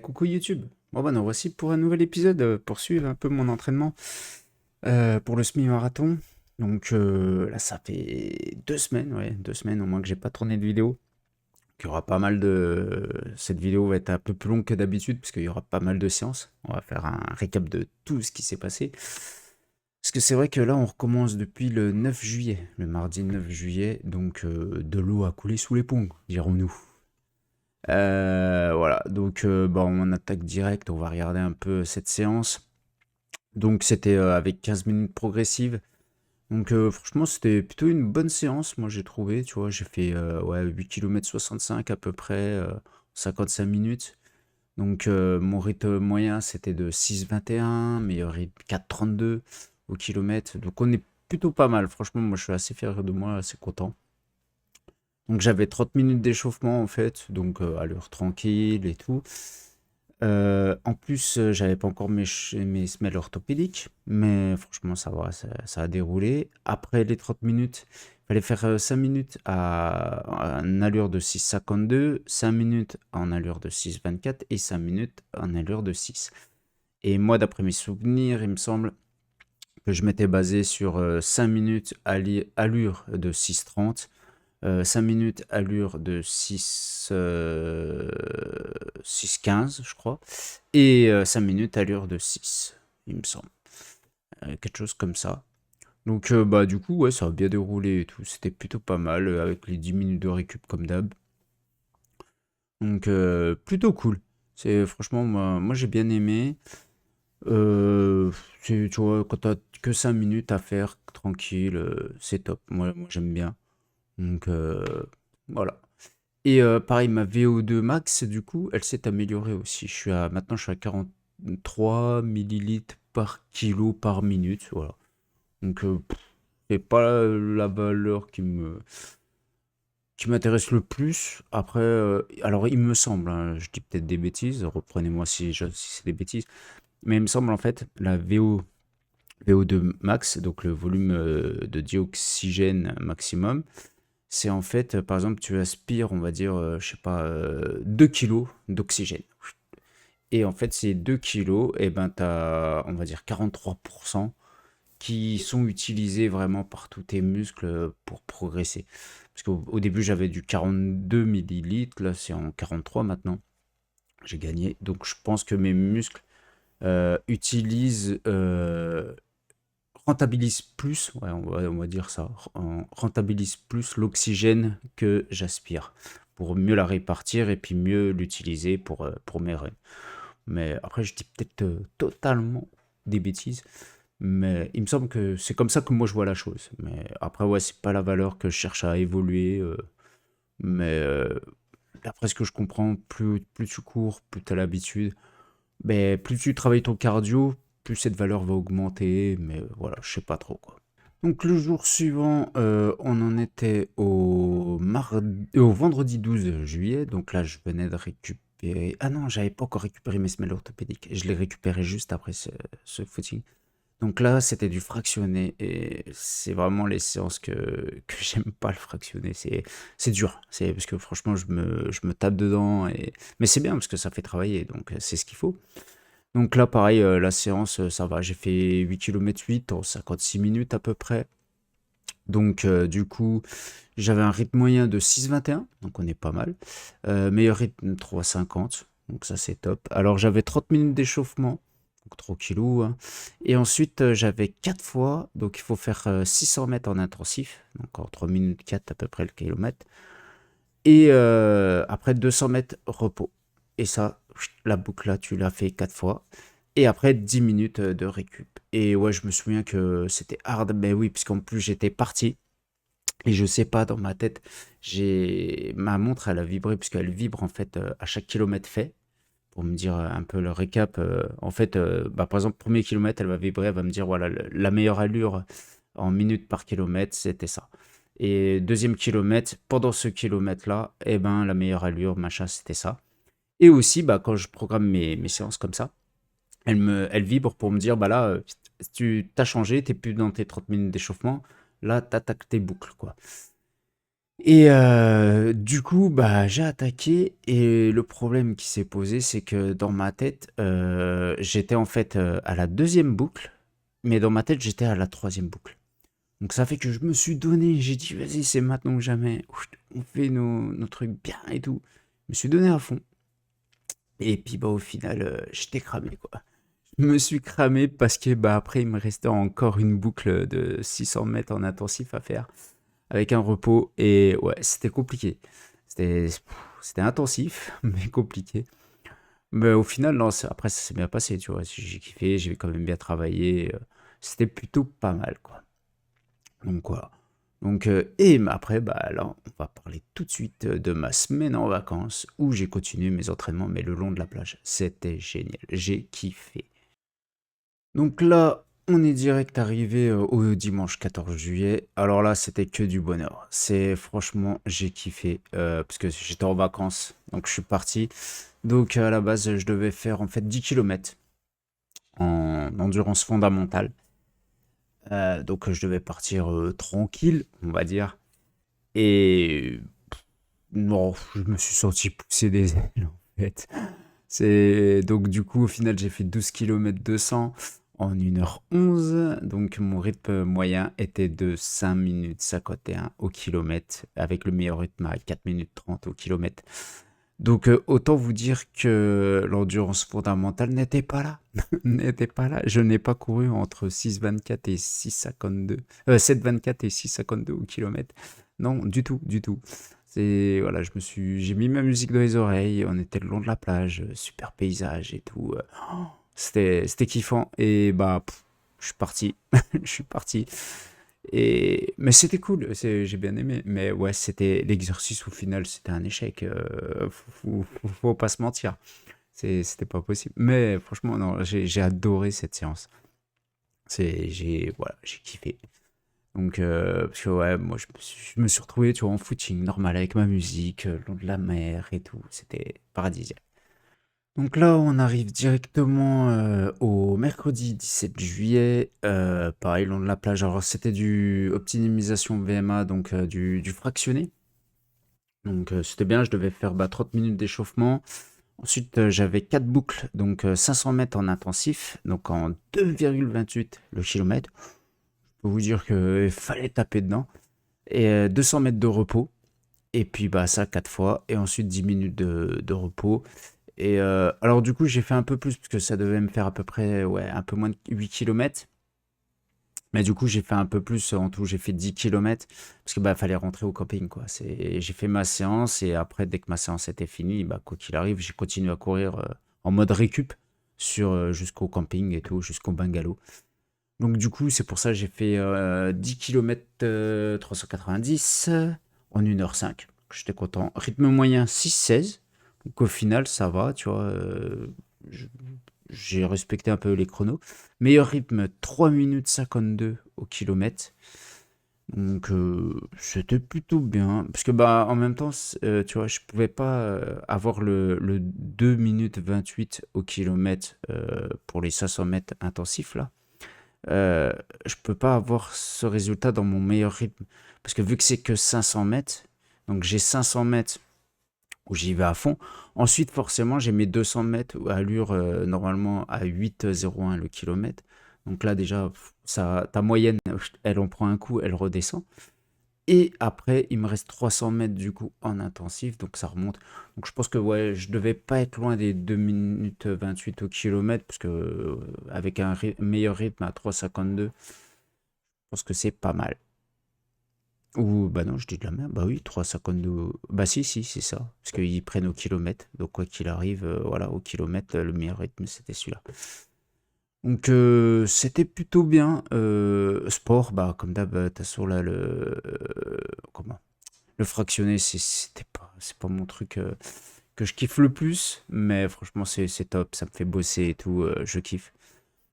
Coucou YouTube. Bon bah nous voici pour un nouvel épisode, poursuivre un peu mon entraînement pour le semi-marathon. Donc là ça fait 2 semaines, ouais, 2 semaines au moins que j'ai pas tourné de vidéo. Qu'il y aura pas mal de... Cette vidéo va être un peu plus longue que d'habitude parce qu'il y aura pas mal de séances. On va faire un récap de tout ce qui s'est passé. Parce que c'est vrai que là on recommence depuis le 9 juillet, le mardi 9 juillet, donc de l'eau a coulé sous les ponts, dirons-nous. Voilà, donc bah, on attaque direct, on va regarder un peu cette séance. Donc c'était avec 15 minutes progressives. Donc franchement c'était plutôt une bonne séance, moi j'ai trouvé, tu vois, j'ai fait ouais, 8 km 65 à peu près, 55 minutes. Donc mon rythme moyen c'était de 6,21, meilleur rythme 4,32 au kilomètre. Donc on est plutôt pas mal, franchement moi je suis assez fier de moi, assez content. Donc j'avais 30 minutes d'échauffement en fait, donc allure tranquille et tout. En plus, j'avais pas encore mes semelles orthopédiques, mais franchement, ça va, ça a déroulé. Après les 30 minutes, il fallait faire 5 minutes en allure de 6,52, 5 minutes en allure de 6,24 et 5 minutes en allure de 6. Et moi, d'après mes souvenirs, il me semble que je m'étais basé sur 5 minutes allure de 6,30, 5 minutes allure de 6,15, je crois, et 5 minutes allure de 6, il me semble. Quelque chose comme ça. Donc, bah, du coup, ouais, ça a bien déroulé et tout. C'était plutôt pas mal, avec les 10 minutes de récup comme d'hab. Donc, plutôt cool. C'est franchement, moi j'ai bien aimé. Euh, tu vois, quand t'as que 5 minutes à faire tranquille, c'est top. Moi j'aime bien. Donc, voilà. Et pareil, ma VO2 max, du coup, elle s'est améliorée aussi. Maintenant, je suis à 43 millilitres par kilo par minute. Voilà. Donc, c'est pas la valeur qui m'intéresse le plus. Après, alors, il me semble, hein, je dis peut-être des bêtises, reprenez-moi si c'est des bêtises, mais il me semble en fait, VO2 max, donc le volume de dioxygène maximum, c'est en fait, par exemple, tu aspires, on va dire, je sais pas, 2 kilos d'oxygène. Et en fait, ces 2 kilos, et ben, tu as, on va dire, 43% qui sont utilisés vraiment par tous tes muscles pour progresser. Parce qu'au début, j'avais du 42 millilitres, là, c'est en 43 maintenant. J'ai gagné. Donc, je pense que mes muscles utilisent, rentabilisent plus, ouais, on va dire ça, rentabilisent plus l'oxygène que j'aspire pour mieux la répartir et puis mieux l'utiliser pour mes runs. Mais après, je dis peut-être totalement des bêtises, mais il me semble que c'est comme ça que moi je vois la chose. Mais après, ouais, c'est pas la valeur que je cherche à évoluer, mais d'après ce que je comprends, plus tu cours, plus tu as l'habitude, mais plus tu travailles ton cardio, plus cette valeur va augmenter, mais voilà, je sais pas trop quoi. Donc le jour suivant, on en était au vendredi 12 juillet, donc là je venais de récupérer... Ah non, j'avais pas encore récupéré mes semelles orthopédiques, je les récupérais juste après ce footing. Donc là c'était du fractionné, et c'est vraiment les séances que j'aime pas le fractionné, c'est dur, c'est parce que franchement je me tape dedans, mais c'est bien parce que ça fait travailler, donc c'est ce qu'il faut. Donc là, pareil, la séance, ça va. J'ai fait 8 km 8 en 56 minutes à peu près. Donc, du coup, j'avais un rythme moyen de 6,21, donc on est pas mal. Meilleur rythme 3,50, donc ça c'est top. Alors j'avais 30 minutes d'échauffement, donc tranquillou, hein. Et ensuite, j'avais 4 fois, donc il faut faire 600 mètres en intensif, donc en 3 minutes 4 à peu près le kilomètre. Et après 200 mètres repos. Et ça, la boucle là, tu l'as fait 4 fois. Et après 10 minutes de récup. Et ouais, je me souviens que c'était hard. Mais oui, puisqu'en plus j'étais parti. Et je sais pas, dans ma tête, ma montre, elle a vibré, puisqu'elle vibre en fait à chaque kilomètre fait. Pour me dire un peu le récap. En fait, bah, par exemple, premier kilomètre, elle va vibrer, elle va me dire, voilà, la meilleure allure en minutes par kilomètre, c'était ça. Et deuxième kilomètre, pendant ce kilomètre-là, eh ben, la meilleure allure, machin, c'était ça. Et aussi, bah, quand je programme mes séances comme ça, elle vibre pour me dire, bah là, tu t'as changé, t'es plus dans tes 30 minutes d'échauffement, là, t'attaques tes boucles, quoi. Et du coup, bah, j'ai attaqué et le problème qui s'est posé, c'est que dans ma tête, j'étais en fait, à la deuxième boucle, mais dans ma tête, j'étais à la troisième boucle. Donc ça fait que je me suis donné, j'ai dit: «Vas-y, c'est maintenant ou jamais. Ouf, on fait nos trucs bien et tout». Je me suis donné à fond et puis, bah, au final, j'étais cramé, quoi. Je me suis cramé parce que, bah, après, il me restait encore une boucle de 600 mètres en intensif à faire avec un repos et ouais, c'était compliqué. C'était c'était intensif, mais compliqué. Mais au final, non, après, ça s'est bien passé, tu vois. J'ai kiffé, j'ai quand même bien travaillé. C'était plutôt pas mal, quoi. Donc voilà. Donc, après, bah, là, on va parler tout de suite de ma semaine en vacances où j'ai continué mes entraînements, mais le long de la plage. C'était génial. J'ai kiffé. Donc là, on est direct arrivé au dimanche 14 juillet. Alors là, c'était que du bonheur. C'est franchement, j'ai kiffé parce que j'étais en vacances, donc je suis parti. Donc à la base, je devais faire en fait 10 kilomètres en endurance fondamentale. Donc je devais partir tranquille, on va dire. Et non, je me suis senti pousser des ailes en fait. C'est donc du coup au final j'ai fait 12 kilomètres 200 en 1h11. Donc mon rythme moyen était de 5 minutes 51 au kilomètre avec le meilleur rythme à 4 minutes 30 au kilomètre. Donc autant vous dire que l'endurance fondamentale n'était pas là. N'était pas là. Je n'ai pas couru entre 6,24 et 6,52. 7,24 et 6,52 au kilomètre. Non, du tout, du tout. C'est voilà, j'ai mis ma musique dans les oreilles. On était le long de la plage, super paysage et tout. C'était kiffant et bah je suis parti. Je suis parti. Et mais c'était cool, j'ai bien aimé. Mais ouais, c'était l'exercice au final, c'était un échec. Faut pas se mentir. C'était pas possible. Mais franchement, non, j'ai adoré cette séance. Voilà, j'ai kiffé. Donc, parce que ouais, moi, je me suis retrouvé, tu vois, en footing normal avec ma musique, le long de la mer et tout. C'était paradisiaque. Donc là, on arrive directement au mercredi 17 juillet. Pareil, long de la plage. Alors, c'était du optimisation VMA, donc du fractionné. Donc, c'était bien. Je devais faire 30 minutes d'échauffement. Ensuite, j'avais 4 boucles, donc 500 mètres en intensif, donc en 2,28 le kilomètre. Je peux vous dire qu'il fallait taper dedans. Et 200 mètres de repos. Et puis, bah, ça 4 fois. Et ensuite, 10 minutes de repos. Et alors du coup, j'ai fait un peu plus parce que ça devait me faire à peu près, ouais, un peu moins de 8 kilomètres. Mais du coup, j'ai fait un peu plus en tout, j'ai fait 10 kilomètres parce que bah fallait rentrer au camping quoi. J'ai fait ma séance et après dès que ma séance était finie, bah quoi qu'il arrive, j'ai continué à courir en mode récup jusqu'au camping et tout, jusqu'au bungalow. Donc du coup, c'est pour ça que j'ai fait 10 km 390 en 1h05. J'étais content. Rythme moyen 6,16. Donc au final, ça va, tu vois. Je- j'ai respecté un peu les chronos. Meilleur rythme 3 minutes 52 au kilomètre. Donc c'était plutôt bien. Parce que bah en même temps, tu vois, je pouvais pas avoir le 2 minutes 28 au kilomètre pour les 500 mètres intensifs là. Euh, je peux pas avoir ce résultat dans mon meilleur rythme. Parce que vu que c'est que 500 mètres, donc j'ai 500 mètres où j'y vais à fond. Ensuite, forcément, j'ai mes 200 mètres à allure normalement à 8,01 le kilomètre. Donc là, déjà, ça, ta moyenne, elle en prend un coup, elle redescend. Et après, il me reste 300 mètres du coup en intensif, donc ça remonte. Donc je pense que ouais, je devais pas être loin des 2 minutes 28 au kilomètre, parce que avec un meilleur rythme à 3,52, je pense que c'est pas mal. Ou bah non, je dis de la merde, bah oui, 3,52. Bah si, si, c'est ça. Parce qu'ils prennent au kilomètre. Donc quoi qu'il arrive, voilà, au kilomètre, le meilleur rythme, c'était celui-là. Donc c'était plutôt bien. Sport, bah comme d'hab, de toute façon là, comment? Le fractionné, c'est pas mon truc que je kiffe le plus, mais franchement, c'est top, ça me fait bosser et tout, je kiffe.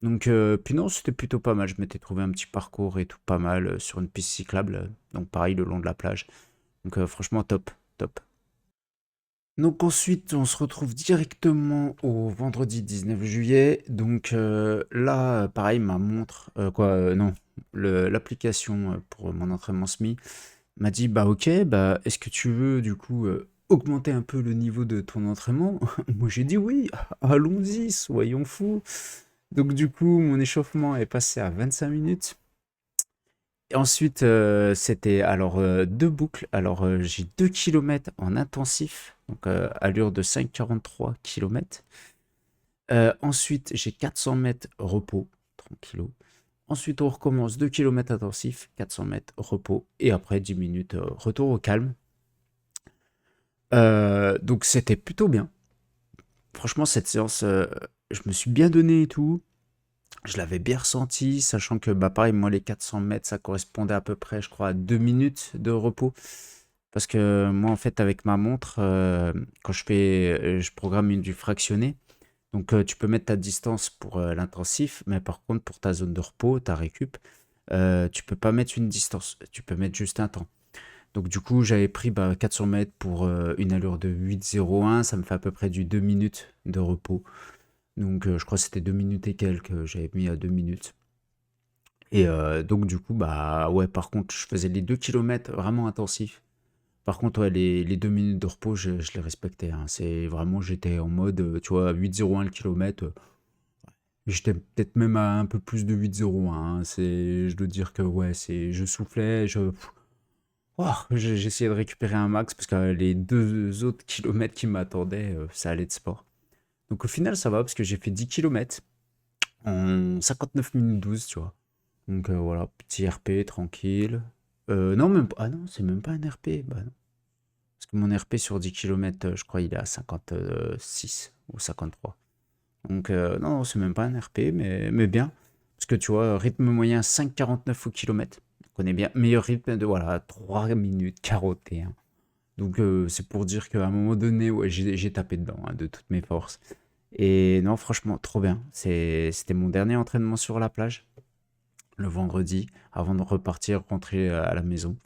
Donc, puis non, c'était plutôt pas mal. Je m'étais trouvé un petit parcours et tout pas mal sur une piste cyclable, donc pareil, le long de la plage. Donc, franchement, top, top. Donc, ensuite, on se retrouve directement au vendredi 19 juillet. Donc, là, pareil, ma montre, non, l'application pour mon entraînement SMI m'a dit: «Bah, OK, bah, est-ce que tu veux du coup, augmenter un peu le niveau de ton entraînement?» Moi j'ai dit: «Oui, allons-y, soyons fous». Donc du coup, mon échauffement est passé à 25 minutes. Et ensuite, c'était alors, 2 boucles. Alors, j'ai 2 kilomètres en intensif, donc, allure de 5,43 km. Ensuite, j'ai 400 mètres repos, tranquillo. Ensuite, on recommence 2 kilomètres intensifs, 400 mètres repos et après 10 minutes, retour au calme. Donc c'était plutôt bien. Franchement, cette séance, je me suis bien donné et tout. Je l'avais bien ressenti, sachant que, bah, pareil, moi, les 400 mètres, ça correspondait à peu près, je crois, à 2 minutes de repos. Parce que moi, en fait, avec ma montre, quand je programme du fractionné. Donc, tu peux mettre ta distance pour l'intensif, mais par contre, pour ta zone de repos, ta récup, tu peux pas mettre une distance. Tu peux mettre juste un temps. Donc, du coup, j'avais pris 400 mètres pour une allure de 8,01. Ça me fait à peu près du 2 minutes de repos. Donc, je crois que c'était 2 minutes et quelques. J'avais mis à 2 minutes. Et donc, du coup, bah ouais, par contre, je faisais les 2 kilomètres vraiment intensifs. Par contre, ouais, les 2 minutes de repos, je les respectais, hein. C'est vraiment, j'étais en mode, tu vois, 8,01 le kilomètre. J'étais peut-être même à un peu plus de 8,01, hein. Je dois dire que ouais, je soufflais, j'essayais de récupérer un max parce que les deux autres kilomètres qui m'attendaient, ça allait de sport. Donc au final, ça va parce que j'ai fait 10 kilomètres en 59 minutes 12, tu vois. Donc voilà, petit RP tranquille. Non, même pas. Ah non, c'est même pas un RP. Bah non. Parce que mon RP sur 10 kilomètres, je crois, il est à 56 ou 53. Donc non, c'est même pas un RP, mais bien. Parce que tu vois, rythme moyen 5,49 au kilomètre. On connaît bien. Meilleur rythme de voilà, 3 minutes 41. Donc c'est pour dire qu'à un moment donné, ouais, j'ai tapé dedans, hein, de toutes mes forces. Et non, franchement, trop bien. C'était mon dernier entraînement sur la plage, le vendredi, avant de repartir, rentrer à la maison.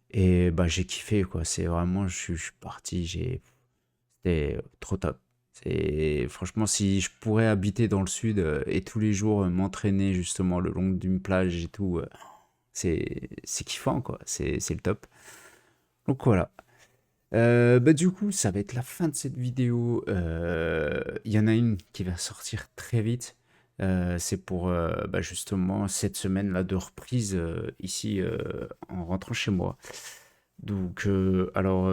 Et bah j'ai kiffé, quoi. C'est vraiment, je suis parti, c'était trop top. Franchement, si je pourrais habiter dans le sud et tous les jours m'entraîner justement le long d'une plage et tout, c'est kiffant, quoi. C'est le top. Donc voilà. Bah du coup, ça va être la fin de cette vidéo. Il y en a une qui va sortir très vite. C'est pour bah, justement cette semaine-là de reprise ici en rentrant chez moi. Donc, alors,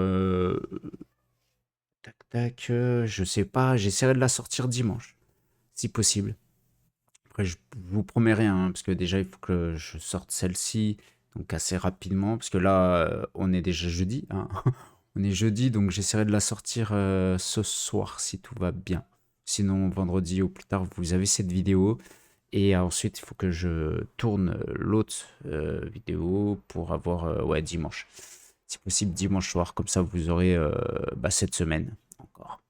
tac, tac, je sais pas, j'essaierai de la sortir dimanche, si possible. Après, je vous promets rien, hein, parce que déjà, il faut que je sorte celle-ci, donc assez rapidement, parce que là, on est déjà jeudi, hein. On est jeudi, donc j'essaierai de la sortir ce soir, si tout va bien. Sinon, vendredi au plus tard, vous avez cette vidéo. Et ensuite, il faut que je tourne l'autre vidéo pour avoir, ouais, dimanche. Si possible, dimanche soir, comme ça, vous aurez bah, cette semaine encore.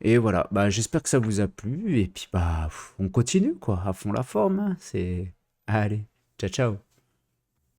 Et voilà, bah, j'espère que ça vous a plu. Et puis, bah, on continue, quoi, à fond la forme, hein. Allez, ciao, ciao.